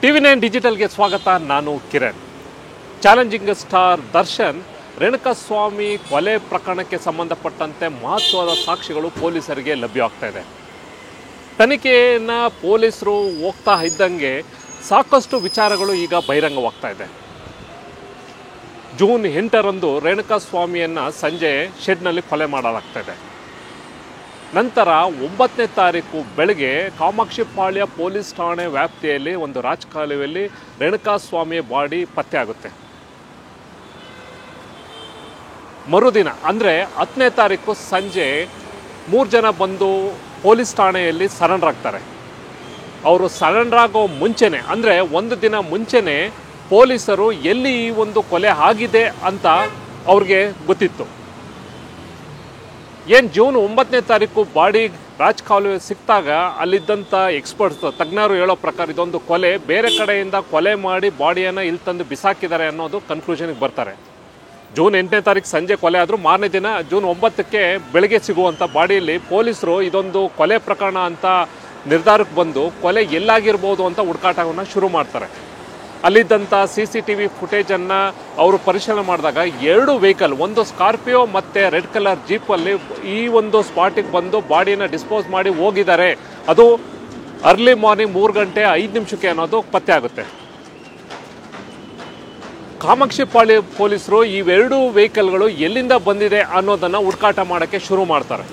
TV9 ಡಿಜಿಟಲ್ಗೆ ಸ್ವಾಗತ. ನಾನು Kiran. Challenging star Darshan Renukaswamy ಕೊಲೆ ಪ್ರಕರಣಕ್ಕೆ ಸಂಬಂಧಪಟ್ಟಂತೆ ಮಹತ್ವದ ಸಾಕ್ಷಿಗಳು ಪೊಲೀಸರಿಗೆ ಲಭ್ಯವಾಗ್ತಾ ಇದೆ. ತನಿಖೆಯನ್ನು ಪೊಲೀಸರು ಹೋಗ್ತಾ ಇದ್ದಂಗೆ ಸಾಕಷ್ಟು ವಿಚಾರಗಳು ಈಗ ಬಹಿರಂಗವಾಗ್ತಾ ಇದೆ. ಜೂನ್ 8ರಂದು ರೇಣುಕಾಸ್ವಾಮಿಯನ್ನು ಸಂಜೆ ಶೆಡ್ನಲ್ಲಿ ಕೊಲೆ ಮಾಡಲಾಗ್ತಾ ಇದೆ. ನಂತರ 9ನೇ ತಾರೀಕು ಬೆಳಗ್ಗೆ ಕಾಮಾಕ್ಷಿಪಾಳ್ಯ ಪೊಲೀಸ್ ಠಾಣೆ ವ್ಯಾಪ್ತಿಯಲ್ಲಿ ಒಂದು ರಾಜಕಾಲುವೆಯಲ್ಲಿ ರೇಣುಕಾಸ್ವಾಮಿಯ ಬಾಡಿ ಪತ್ತೆ ಆಗುತ್ತೆ. ಮರುದಿನ ಅಂದರೆ 10ನೇ ತಾರೀಕು ಸಂಜೆ 3 ಜನ ಬಂದು ಪೊಲೀಸ್ ಠಾಣೆಯಲ್ಲಿ ಸರೆಂಡರ್ ಆಗ್ತಾರೆ. ಅವರು ಸರೆಂಡರ್ ಆಗೋ ಮುಂಚೆನೇ ಅಂದರೆ ಒಂದು ದಿನ ಮುಂಚೆನೇ ಪೊಲೀಸರು ಎಲ್ಲಿ ಈ ಒಂದು ಕೊಲೆ ಆಗಿದೆ ಅಂತ ಅವ್ರಿಗೆ ಗೊತ್ತಿತ್ತು. ಏನು ಜೂನ್ 9ನೇ ತಾರೀಕು ಬಾಡಿ ರಾಜಕಾಲುವೆ ಸಿಕ್ಕಿದಾಗ ಅಲ್ಲಿದ್ದಂಥ ಎಕ್ಸ್ಪರ್ಟ್ಸ್ ತಜ್ಞರು ಹೇಳೋ ಪ್ರಕಾರ ಇದೊಂದು ಕೊಲೆ, ಬೇರೆ ಕಡೆಯಿಂದ ಕೊಲೆ ಮಾಡಿ ಬಾಡಿಯನ್ನು ಇಲ್ಲಿ ತಂದು ಬಿಸಾಕಿದ್ದಾರೆ ಅನ್ನೋದು ಕನ್ಕ್ಲೂಷನ್ಗೆ ಬರ್ತಾರೆ. ಜೂನ್ 8ನೇ ತಾರೀಕು ಸಂಜೆ ಕೊಲೆ ಆದರೂ ಮಾರನೇ ದಿನ ಜೂನ್ 9ಕ್ಕೆ ಬೆಳಗ್ಗೆ ಸಿಗುವಂಥ ಬಾಡಿಯಲ್ಲಿ ಪೊಲೀಸರು ಇದೊಂದು ಕೊಲೆ ಪ್ರಕರಣ ಅಂತ ನಿರ್ಧಾರಕ್ಕೆ ಬಂದು ಕೊಲೆ ಎಲ್ಲಾಗಿರ್ಬೋದು ಅಂತ ಹುಡುಕಾಟವನ್ನು ಶುರು ಮಾಡ್ತಾರೆ. ಅಲ್ಲಿದ್ದಂಥ CCTV ಫುಟೇಜನ್ನು ಅವರು ಪರಿಶೀಲನೆ ಮಾಡಿದಾಗ 2 ವೆಹಿಕಲ್, ಒಂದು ಸ್ಕಾರ್ಪಿಯೋ ಮತ್ತು ರೆಡ್ ಕಲರ್ ಜೀಪಲ್ಲಿ ಈ ಒಂದು ಸ್ಪಾಟಿಗೆ ಬಂದು ಬಾಡಿನ ಡಿಸ್ಪೋಸ್ ಮಾಡಿ ಹೋಗಿದ್ದಾರೆ. ಅದು ಅರ್ಲಿ ಮಾರ್ನಿಂಗ್ 3 ಗಂಟೆ 5 ನಿಮಿಷಕ್ಕೆ ಅನ್ನೋದು ಪತ್ತೆ ಆಗುತ್ತೆ. ಕಾಮಾಕ್ಷಿಪಾಳ್ಯ ಪೊಲೀಸರು ಈ 2 ವೆಹಿಕಲ್ಗಳು ಎಲ್ಲಿಂದ ಬಂದಿದೆ ಅನ್ನೋದನ್ನು ಹುಡುಕಾಟ ಮಾಡೋಕ್ಕೆ ಶುರು ಮಾಡ್ತಾರೆ.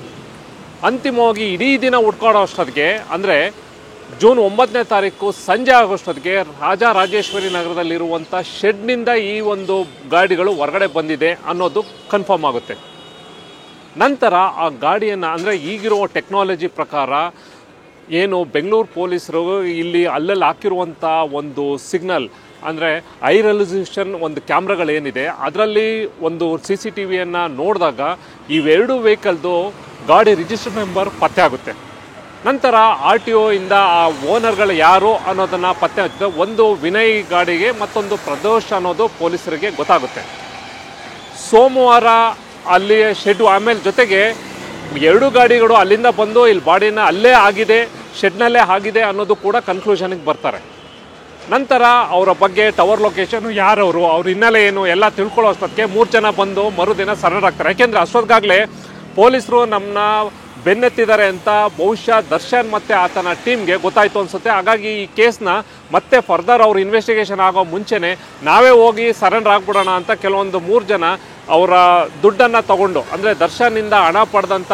ಅಂತಿಮವಾಗಿ ಇಡೀ ದಿನ ಹುಡ್ಕಾಡೋ ಅಷ್ಟೊತ್ತಿಗೆ ಅಂದರೆ ಜೂನ್ 9ನೇ ತಾರೀಕು ಸಂಜೆ ಆಗೋಷ್ಟೊತ್ತಿಗೆ ರಾಜರಾಜೇಶ್ವರಿ ನಗರದಲ್ಲಿರುವಂಥ ಶೆಡ್ನಿಂದ ಈ ಒಂದು ಗಾಡಿಗಳು ಹೊರಗಡೆ ಬಂದಿದೆ ಅನ್ನೋದು ಕನ್ಫರ್ಮ್ ಆಗುತ್ತೆ. ನಂತರ ಆ ಗಾಡಿಯನ್ನು ಅಂದರೆ ಈಗಿರುವ ಟೆಕ್ನಾಲಜಿ ಪ್ರಕಾರ ಏನು ಬೆಂಗಳೂರು ಪೊಲೀಸರು ಇಲ್ಲಿ ಅಲ್ಲಲ್ಲಿ ಹಾಕಿರುವಂಥ ಒಂದು ಸಿಗ್ನಲ್ ಅಂದರೆ ಹೈ ರೆಸಲ್ಯೂಷನ್ ಒಂದು ಕ್ಯಾಮ್ರಾಗಳೇನಿದೆ ಅದರಲ್ಲಿ ಒಂದು CCTVಯನ್ನು ನೋಡಿದಾಗ ಈ 2 ವೆಹಿಕಲ್ದು ಗಾಡಿ ರಿಜಿಸ್ಟರ್ ನಂಬರ್ ಪತ್ತೆ ಆಗುತ್ತೆ. ನಂತರ RTO ಇಂದ ಆ ಓನರ್ಗಳು ಯಾರು ಅನ್ನೋದನ್ನು ಪತ್ತೆ ಹಚ್ಚಿದ ಒಂದು ವಿನಯ್ ಗಾಡಿಗೆ ಮತ್ತೊಂದು ಪ್ರದೋಷ್ ಅನ್ನೋದು ಪೊಲೀಸರಿಗೆ ಗೊತ್ತಾಗುತ್ತೆ. ಸೋಮವಾರ ಅಲ್ಲಿ ಶೆಡ್ ಆಮೇಲೆ ಜೊತೆಗೆ 2 ಗಾಡಿಗಳು ಅಲ್ಲಿಂದ ಬಂದು ಇಲ್ಲಿ ಬಾಡಿನ ಅಲ್ಲೇ ಆಗಿದೆ, ಶೆಡ್ನಲ್ಲೇ ಆಗಿದೆ ಅನ್ನೋದು ಕೂಡ ಕನ್ಕ್ಲೂಷನ್ಗೆ ಬರ್ತಾರೆ. ನಂತರ ಅವರ ಬಗ್ಗೆ ಟವರ್ ಲೊಕೇಶನ್ ಯಾರವರು, ಅವ್ರ ಹಿನ್ನೆಲೆ ಏನು ಎಲ್ಲ ತಿಳ್ಕೊಳ್ಳೋ ಅಷ್ಟೊತ್ತಿಗೆ 3 ಜನ ಬಂದು ಮರುದಿನ ಸರೆಂಡರ್ ಆಗ್ತಾರೆ. ಯಾಕೆಂದರೆ ಅಷ್ಟೊತ್ತಿಗಾಗಲೇ ಪೊಲೀಸರು ನಮ್ಮನ್ನ ಬೆನ್ನತ್ತಿದ್ದಾರೆ ಅಂತ ಬಹುಶಃ ದರ್ಶನ್ ಮತ್ತು ಆತನ ಟೀಮ್ಗೆ ಗೊತ್ತಾಯಿತು ಅನಿಸುತ್ತೆ. ಹಾಗಾಗಿ ಈ ಕೇಸ್ನ ಮತ್ತೆ ಫರ್ದರ್ ಅವ್ರ ಇನ್ವೆಸ್ಟಿಗೇಷನ್ ಆಗೋ ಮುಂಚೆನೇ ನಾವೇ ಹೋಗಿ ಸರೆಂಡರ್ ಆಗಿಬಿಡೋಣ ಅಂತ ಕೆಲವೊಂದು 3 ಜನ ಅವರ ದುಡ್ಡನ್ನು ತಗೊಂಡು ಅಂದರೆ ದರ್ಶನ್ನಿಂದ ಹಣ ಪಡೆದಂಥ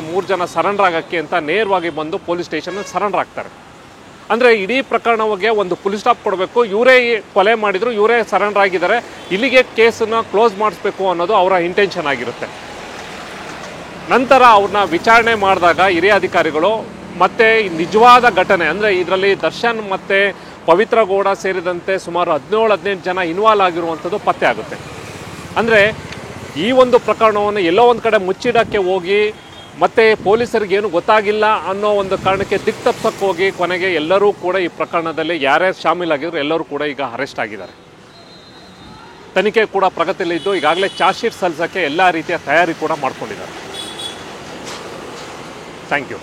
3 ಜನ ಸರೆಂಡರ್ ಆಗೋಕ್ಕೆ ಅಂತ ನೇರವಾಗಿ ಬಂದು ಪೊಲೀಸ್ ಸ್ಟೇಷನಲ್ಲಿ ಸರೆಂಡರ್ ಆಗ್ತಾರೆ. ಅಂದರೆ ಇಡೀ ಪ್ರಕರಣಕ್ಕೆ ಒಂದು ಫುಲ್ ಸ್ಟಾಪ್ ಕೊಡಬೇಕು, ಇವರೇ ಕೊಲೆ ಮಾಡಿದರು, ಇವರೇ ಸರೆಂಡರ್ ಆಗಿದ್ದಾರೆ, ಇಲ್ಲಿಗೆ ಕೇಸನ್ನು ಕ್ಲೋಸ್ ಮಾಡಿಸ್ಬೇಕು ಅನ್ನೋದು ಅವರ ಇಂಟೆನ್ಷನ್ ಆಗಿರುತ್ತೆ. ನಂತರ ಅವ್ರನ್ನ ವಿಚಾರಣೆ ಮಾಡಿದಾಗ ಹಿರಿಯ ಅಧಿಕಾರಿಗಳು ಮತ್ತು ನಿಜವಾದ ಘಟನೆ ಅಂದರೆ ಇದರಲ್ಲಿ ದರ್ಶನ್ ಮತ್ತು ಪವಿತ್ರ ಗೌಡ ಸೇರಿದಂತೆ ಸುಮಾರು 17-18 ಜನ ಇನ್ವಾಲ್ವ್ ಆಗಿರುವಂಥದ್ದು ಪತ್ತೆ ಆಗುತ್ತೆ. ಅಂದರೆ ಈ ಒಂದು ಪ್ರಕರಣವನ್ನು ಎಲ್ಲೋ ಒಂದು ಕಡೆ ಮುಚ್ಚಿಡೋಕ್ಕೆ ಹೋಗಿ ಮತ್ತು ಪೊಲೀಸರಿಗೇನು ಗೊತ್ತಾಗಿಲ್ಲ ಅನ್ನೋ ಒಂದು ಕಾರಣಕ್ಕೆ ದಿಕ್ಕು ತಪ್ಪಿಸೋಕ್ಕೆ ಹೋಗಿ ಕೊನೆಗೆ ಎಲ್ಲರೂ ಕೂಡ ಈ ಪ್ರಕರಣದಲ್ಲಿ ಯಾರ್ಯಾರು ಶಾಮೀಲಾಗಿದ್ರು ಎಲ್ಲರೂ ಕೂಡ ಈಗ ಅರೆಸ್ಟ್ ಆಗಿದ್ದಾರೆ. ತನಿಖೆ ಕೂಡ ಪ್ರಗತಿಯಲ್ಲಿದ್ದು ಈಗಾಗಲೇ ಚಾರ್ಜ್ ಶೀಟ್ ಸಲ್ಲಿಸೋಕ್ಕೆ ಎಲ್ಲ ರೀತಿಯ ತಯಾರಿ ಕೂಡ ಮಾಡ್ಕೊಂಡಿದ್ದಾರೆ. Thank you.